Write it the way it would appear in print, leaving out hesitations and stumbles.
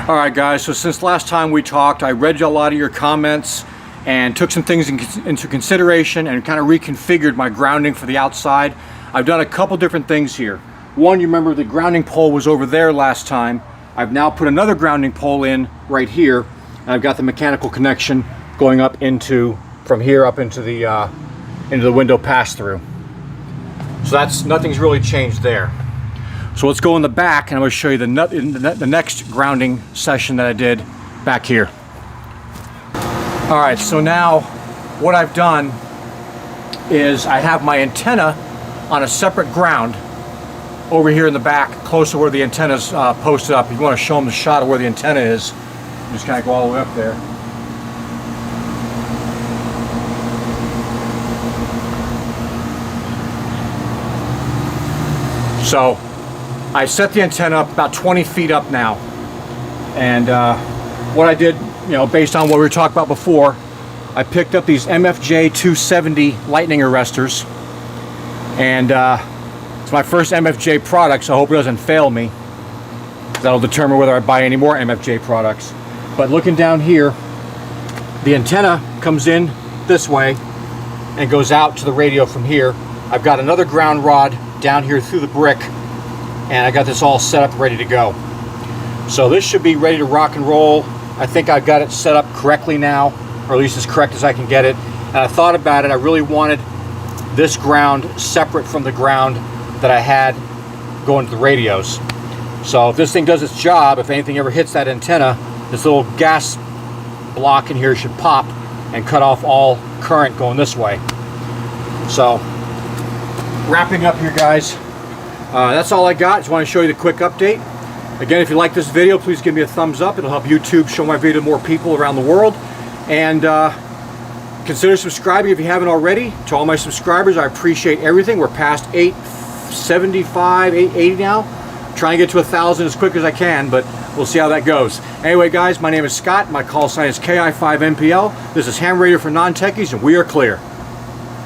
Alright guys, so since last time we talked, I read a lot of your comments and took some things into consideration and kind of reconfigured my grounding for the outside. I've done a couple different things here. One, you remember the grounding pole was over there last time. I've now put another grounding pole in right here, and I've got the mechanical connection going up from here up into the window pass-through. So nothing's really changed there. So let's go in the back and I'm going to show you the next grounding session that I did back here. Alright, so now what I've done is I have my antenna on a separate ground over here in the back, close to where the antenna's posted up. If you want to show them the shot of where the antenna is, just kind of go all the way up there. So I set the antenna up about 20 feet up now, and what I did, based on what we were talking about before, I picked up these MFJ 270 lightning arresters, and it's my first MFJ product, so I hope it doesn't fail me. That'll determine whether I buy any more MFJ products. But looking down here, the antenna comes in this way and goes out to the radio from here. I've got another ground rod down here through the brick, and I got this all set up ready to go. So this should be ready to rock and roll. I think I've got it set up correctly now, or at least as correct as I can get it. And I thought about it, I really wanted this ground separate from the ground that I had going to the radios. So if this thing does its job, if anything ever hits that antenna, this little gas block in here should pop and cut off all current going this way. So wrapping up here, guys. That's all I got. Just want to show you the quick update. Again, if you like this video, please give me a thumbs up. It'll help YouTube show my video to more people around the world. And consider subscribing if you haven't already. To all my subscribers, I appreciate everything. We're past 875, 880 now. I'm trying to get to 1,000 as quick as I can, but we'll see how that goes. Anyway, guys, my name is Scott. My call sign is KI5MPL. This is Ham Radio for Non-Techies, and we are clear.